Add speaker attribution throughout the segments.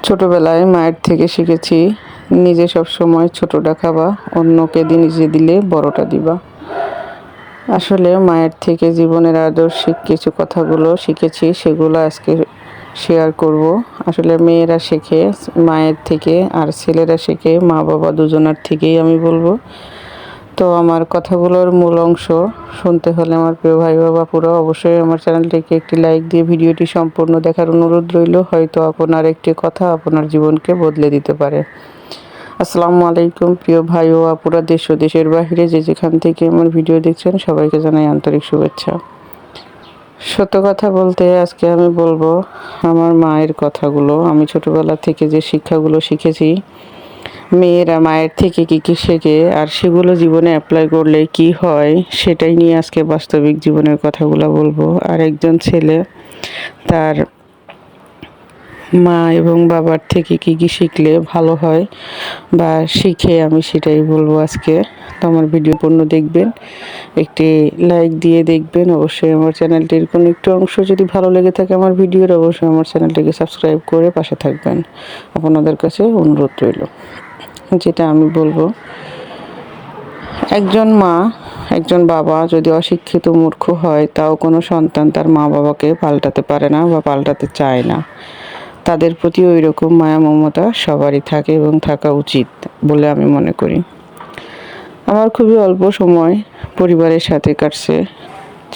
Speaker 1: ছোটবেলায় মায়ের থেকে শিখেছি নিজে সব সময় ছোটটা খাবা, অন্যকে নিজে দিলে বড়টা দিবা। আসলে মায়ের থেকে জীবনের আদর্শিক কিছু কথাগুলো শিখেছি, সেগুলো আজকে শেয়ার করব। আসলে মেয়েরা শেখে মায়ের থেকে, আর ছেলেরা শেখে মা বাবা দুজনার থেকেই আমি বলবো। তো আমার কথাগুলোর মূল অংশ শুনতে হলে আমার প্রিয় ভাই ও বাপুরা অবশ্যই আমার চ্যানেলটিকে একটি লাইক দিয়ে ভিডিওটি সম্পূর্ণ দেখার অনুরোধ রইল। হয়তো আপনার একটি কথা আপনার জীবনকে বদলে দিতে পারে। আসসালামু আলাইকুম প্রিয় ভাই ও আপুরা, দেশ ও দেশের বাহিরে যে যেখান থেকে আমার ভিডিও দেখছেন সবাইকে জানাই আন্তরিক শুভেচ্ছা। সত্য কথা বলতে আজকে আমি বলবো আমার মায়ের কথাগুলো। আমি ছোটবেলা থেকে যে শিক্ষাগুলো শিখেছি, মেয়েরা মায়ের থেকে কী কী শেখে আর সেগুলো জীবনে অ্যাপ্লাই করলে কি হয়, সেটাই নিয়ে আজকে বাস্তবিক জীবনের কথাগুলো বলবো। আর একজন ছেলে তার মা এবং বাবার থেকে কী কী শিখলে ভালো হয় বা শিখে, আমি সেটাই বলবো আজকে। তো আমার ভিডিও পূর্ণ দেখবেন, একটি লাইক দিয়ে দেখবেন। অবশ্যই আমার চ্যানেলটির কোনো একটু অংশ যদি ভালো লেগে থাকে আমার ভিডিওর, অবশ্যই আমার চ্যানেলটিকে সাবস্ক্রাইব করে পাশে থাকবেন, আপনাদের কাছে অনুরোধ রইল। যেটা আমি বলবো, একজন মা একজন বাবা যদি অশিক্ষিত মূর্খ হয়, তাও কোনো সন্তান তার মা বাবাকে পাল্টাতে পারে না বা পাল্টাতে চায় না। তাদের প্রতি ওই রকম মায়া মমতা সবারই থাকে এবং থাকা উচিত বলে আমি মনে করি। আমার খুবই অল্প সময় পরিবারের সাথে কাটছে,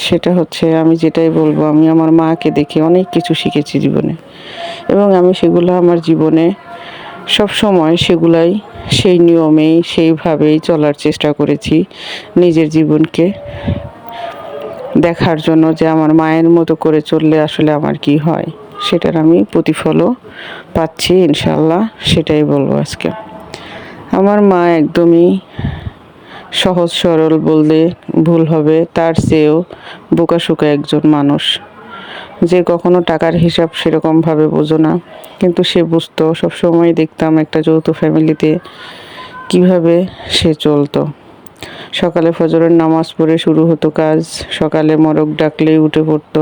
Speaker 1: সেটা হচ্ছে আমি যেটাই বলবো, আমি আমার মাকে দেখে অনেক কিছু শিখেছি জীবনে, এবং আমি সেগুলো আমার জীবনে সব সময় সেগুলাই সেই নিয়মেই সেইভাবেই চলার চেষ্টা করেছি, নিজের জীবনকে দেখার জন্য যে আমার মায়ের মতো করে চললে আসলে আমার কি হয়, সেটার আমি প্রতিফলও পাচ্ছি ইনশাল্লাহ। সেটাই বলবো আজকে। আমার মা একদমই সহজ সরল বললে ভুল হবে, তার চেয়েও বোকাশোকা একজন মানুষ, যে কখনো টাকার হিসাব সেরকমভাবে বোঝো না, কিন্তু সে বুঝতো। সবসময় দেখতাম একটা যৌথ ফ্যামিলিতে কিভাবে সে চলতো। সকালে ফজরের নামাজ পড়ে শুরু হতো কাজ, সকালে মরক ডাকলেই উঠে পড়তো।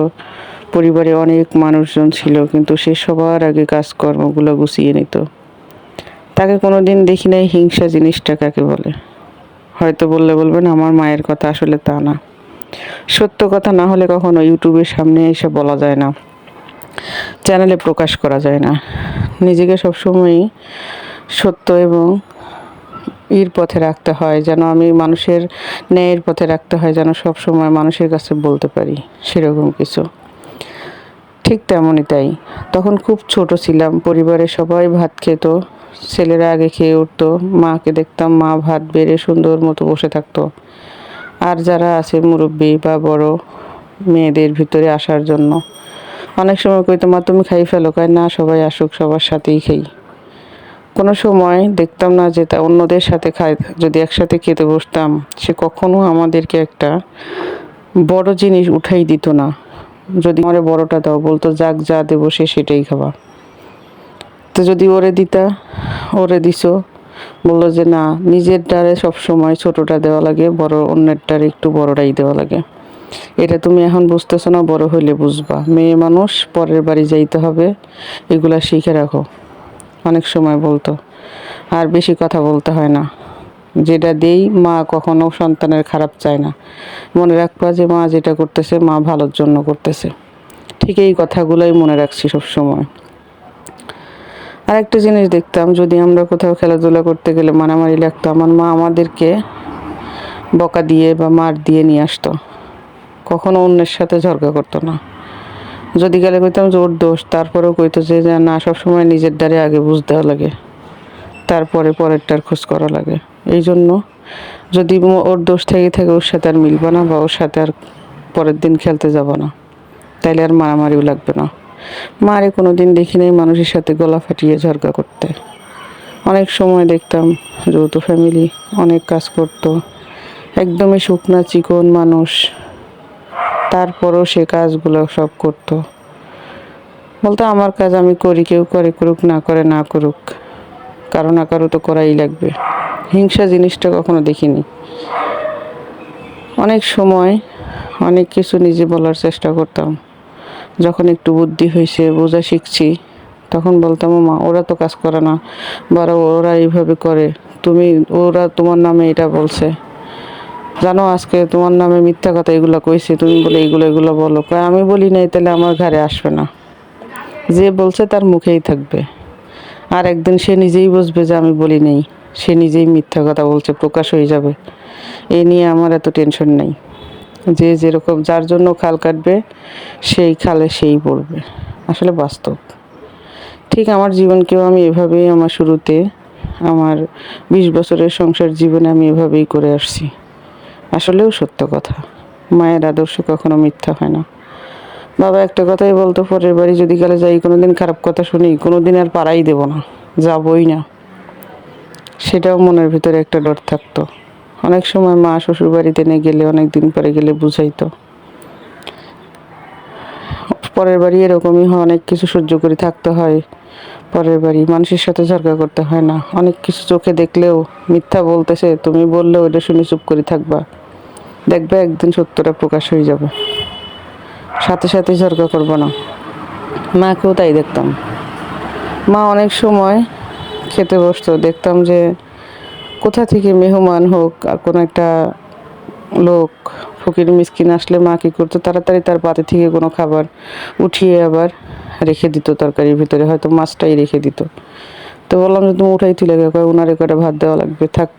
Speaker 1: পরিবারে অনেক মানুষজন ছিল, কিন্তু সে সবার আগে কাজকর্মগুলো গুছিয়ে নিত। তাকে কোনো দিন দেখি নাই হিংসা জিনিসটা কাকে বলে। হয়তো বললে বলবেন আমার মায়ের কথা, আসলে তা না। সত্য কথা না হলে কখনো ইউটিউবের সামনে এসে বলা যায় না, চ্যানেলে প্রকাশ করা যায় না। নিজেকে সবসময়ই সত্য এবং পথে রাখতে হয়, যেন আমি মানুষের ন্যায়ের পথে রাখতে হয়, যেন সব সময় মানুষের কাছে বলতে পারি সেরকম কিছু। ঠিক তেমনই তাই। তখন খুব ছোট ছিলাম, পরিবারের সবাই ভাত খেত, ছেলেরা আগে খেয়ে উঠতো। মাকে দেখতাম মা ভাত বেড়ে সুন্দর মতো বসে থাকতো, আর যারা আছে মুরব্বী বা বড় মেয়েদের ভিতরে আসার জন্য অনেক সময় কইতো মা তুমি খাই ফেলো, কয় না সবাই আসুক, সবার সাথেই খাই। কোনো সময় দেখতাম না যে তা অন্যদের সাথে খায়, যদি একসাথে খেতে বসতাম সে কখনো আমাদেরকে একটা বড় জিনিস উঠাই দিত না। যদি আমারে বড়টা দাও, বলতো যাক যা দেবো সে সেটাই খাবা। তো যদি ওরে দিতা, ওরে দিছো, বললো যে না, নিজের ডারে সবসময় ছোটটা দেওয়া লাগে, বড় অন্যের ডারে একটু বড়টাই দেওয়া লাগে। এটা তুমি এখন বুঝতেছো না, বড় হইলে বুঝবা। মেয়ে মানুষ, পরের বাড়ি যাইতে হবে, এগুলা শিখে রাখো, অনেক সময় বলতো। আর বেশি কথা বলতে হয় না, যেটা দেই মা কখনো সন্তানের খারাপ চায় না। মনে রাখবা যে মা যেটা করতেছে মা ভালোর জন্য করতেছে। ঠিক এই কথাগুলোই মনে রাখছি সব সময়। আর একটা জিনিস দেখতাম, যদি আমরা কোথাও খেলাধুলা করতে গেলে মারামারি লাগতো, আমার মা আমাদেরকে বকা দিয়ে বা মার দিয়ে নিয়ে আসতো, কখনো অন্যের সাথে ঝগড়া করতো না। যদি গেলে কইতাম যে ওর দোষ, তারপরেও কইতো যে না, সবসময় নিজের দ্বারে আগে বুঝ দেওয়া লাগে, তারপরে পরেরটার খোঁজ করা লাগে। এই জন্য যদি ওর দোষ থেকে থাকে, ওর সাথে আর মিলবা না বা ওর সাথে আর পরের দিন খেলতে যাব না, তাইলে আর মারামারিও লাগবে না। মারে কোনো দিন দেখি নাই মানুষের সাথে গলা ফাটিয়ে ঝগড়া করতে। অনেক সময় দেখতাম যৌথ ফ্যামিলি, অনেক কাজ করতো, একদমই শুকনা চিকন মানুষ, তারপরও সে কাজগুলো সব করতো। বলতো আমার কাজ আমি করি, কেউ করে করুক, না করে না করুক, কারো না কারো তো করাই লাগবে। হিংসা জিনিসটা কখনো দেখিনি। অনেক সময় অনেক কিছু নিজে বলার চেষ্টা করতাম। যখন একটু বুদ্ধি হয়েছে, বোঝা শিখছি, তখন বলতাম, মা ওরা তো কাজ করে না, বা ওরা এইভাবে করে, ওরা তোমার নামে এটা বলছে, জানো আজকে তোমার নামে মিথ্যা কথা এগুলো কইছে, তুমি বলে এগুলো বলো। আমি বলি নাই, তাহলে আমার ঘরে আসবে না। যে বলছে তার মুখেই থাকবে, আর একদিন সে নিজেই বুঝবে যে আমি বলি নেই, সে নিজেই মিথ্যা কথা বলছে, প্রকাশ হয়ে যাবে। এই নিয়ে আমার এত টেনশন নেই। যে যেরকম যার জন্য খাল কাটবে সেই খালে সেই পড়বে, আসলে বাস্তব। ঠিক আমার জীবনকেও আমি এভাবেই, আমার শুরুতে আমার 20 বছরের সংসার জীবনে আমি এভাবেই করে আসছি। আসলেও সত্য কথা, মায়ের আদর্শ কখনো মিথ্যা হয় না। বাবা একটা কথাই বলতো, পরের বাড়ি যদি গেলে যাই কোনোদিন খারাপ কথা শুনি, কোনোদিন আর পাড়াই দেব না, যাবই না। সেটাও মনের ভিতরে একটা ডর থাকতো। অনেক সময় মা শ্বশুর বাড়িতে নিয়ে গেলে, অনেক দিন পরে গেলে বুঝাইতো। পরের বাড়ি এরকমই হয়, অনেক কিছু সহ্য করে থাকতে হয়। পরের বাড়ি মানুষের সাথে ঝগড়া করতে হয় না, অনেক কিছু চোখে দেখলেও মিথ্যা বলতেছে, তুমি বললেও এটা শুনে চুপ করে থাকবা, দেখবে একদিন সত্যটা প্রকাশ হয়ে যাবে, সাথে সাথে ঝগড়া করবো না। মাকেও তাই দেখতাম। মা অনেক সময় খেতে বসতো, দেখতাম যে কোথা থেকে মেহমান হোক আর কোনো একটা লোক ফকির মিসকিন আসলে মা কী করতো, তাড়াতাড়ি তার পাতে থেকে কোনো খাবার উঠিয়ে আবার রেখে দিত তরকারির ভিতরে, হয়তো মাছটাই রেখে দিত। তো বললাম যে তুমি উঠাই তুলে গেছো, ওনারে কটা ভাত দেওয়া লাগবে, থাক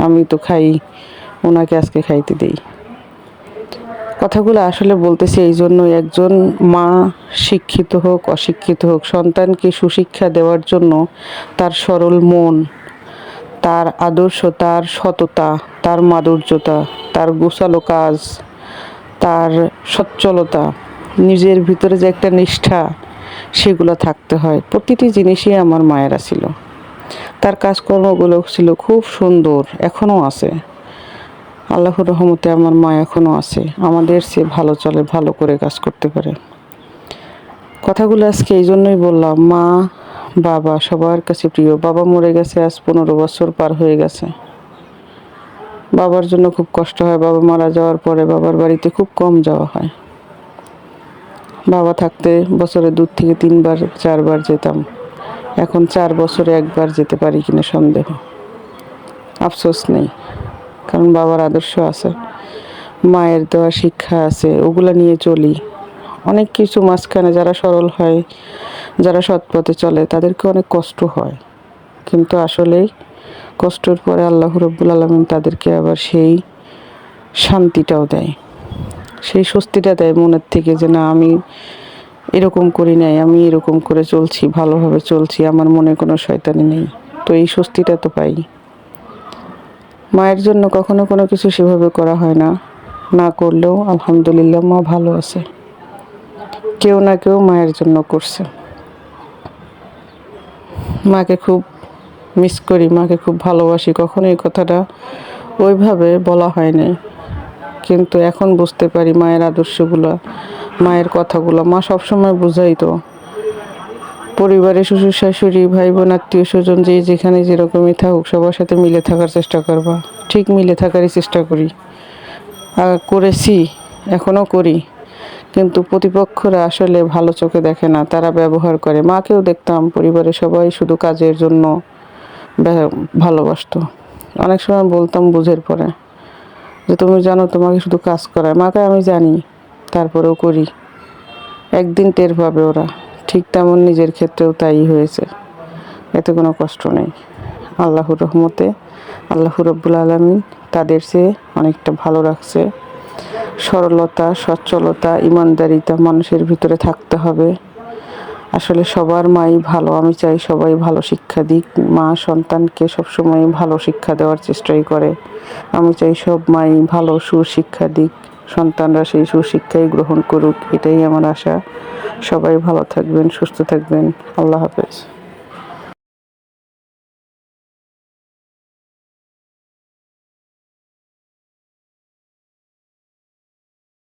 Speaker 1: আমি তো খাই, ওনাকে আজকে খাইতে দেই। কথাগুলো আসলে বলতেছি এই জন্যই, একজন মা শিক্ষিত হোক অশিক্ষিত হোক, সন্তানকে সুশিক্ষা দেওয়ার জন্য তার সরল মন, তার আদর্শ, তার সততা, তার মাধুর্যতা, তার গোছালো কাজ, তার সচ্ছলতা, নিজের ভিতরে যে একটা নিষ্ঠা, সেগুলো থাকতে হয়। প্রতিটি জিনিসই আমার মায়েরা ছিল। তার কাজকর্মগুলো ছিল খুব সুন্দর, এখনও আছে। আল্লাহর রহমতে আমার মা এখনও আছে, আমাদের সে ভালো চলে, ভালো করে কাজ করতে পারে। কথাগুলো আজকে এই জন্যই বললাম, মা বাবা সবার কাছে প্রিয়। বাবা মরে গেছে, আজ 15 বছর পার হয়ে গেছে। বাবার জন্য খুব কষ্ট হয়, বাবা মারা যাওয়ার পরে বাবার বাড়িতে খুব কম যাওয়া হয়। বাবা থাকতে বছরে 2 থেকে 3 বার 4 বার যেতাম, এখন 4 বছরে 1 বার যেতে পারি কিনা সন্দেহ। আফসোস নেই, কারণ বাবার আদর্শ আছে, মায়ের দেওয়া শিক্ষা আছে, ওগুলা নিয়ে চলি। অনেক কিছু মাঝখানে যারা সরল হয়, যারা সৎ পথে চলে, তাদেরকে অনেক কষ্ট হয়, কিন্তু আসলেই কষ্টের পরে আল্লাহ রাব্বুল আলামিন তাদেরকে আবার সেই শান্তিটাও দেয়, সেই স্বস্তিটা দেয় মনের থেকে, যে না আমি এরকম করি নাই, আমি এরকম করে চলছি, ভালোভাবে চলছি, আমার মনে কোনো শয়তানি নেই। তো এই স্বস্তিটা তো পাই। মায়ের জন্য কখনো কোনো কিছু সেভাবে করা হয় না, না করলেও আলহামদুলিল্লাহ মা ভালো আছে। কেউ না কেউ মায়ের জন্য করছে। মাকে খুব মিস করি, মাকে খুব ভালোবাসি। কখনো এই কথাটা ওইভাবে বলা হয় নাই, কিন্তু এখন বুঝতে পারি মায়ের আদর্শগুলো, মায়ের কথাগুলো। মা সবসময় বুঝাইতো, পরিবারে শ্বশুর শাশুড়ি ভাই বোন আত্মীয় স্বজন যে যেখানে যেরকমই থাকুক, সবার সাথে মিলে থাকার চেষ্টা করবা। ঠিক মিলে থাকারই চেষ্টা করি, করেছি, এখনও করি। কিন্তু প্রতিপক্ষরা আসলে ভালো চোখে দেখে না, তারা ব্যবহার করে। মাকেও দেখতাম পরিবারের সবাই শুধু কাজের জন্য ভালোবাসতো। অনেক সময় বলতাম বুঝের পরে যে তুমি জানো তোমাকে শুধু কাজ করায়। মাকে আমি জানি, তারপরেও করি, একদিন টের পাবে ওরা। ঠিক তেমন নিজের ক্ষেত্রেও তাই হয়েছে, এতে কোনো কষ্ট নেই। আল্লাহর রহমতে আল্লাহ রাব্বুল আলামিন তাদের চেয়ে অনেকটা ভালো রাখছে। সরলতা, সচ্ছলতা, ইমানদারিতা মানুষের ভিতরে থাকতে হবে। আসলে সবার মাই ভালো, আমি চাই সবাই ভালো শিক্ষা দিক। মা সন্তানকে সবসময় ভালো শিক্ষা দেওয়ার চেষ্টাই করে। আমি চাই সব মাই ভালো সুশিক্ষা দিক, সন্তানরা সেই সুশিক্ষাই গ্রহণ করুক, এটাই আমার আশা। সবাই ভালো থাকবেন, সুস্থ থাকবেন। আল্লাহ হাফেজ।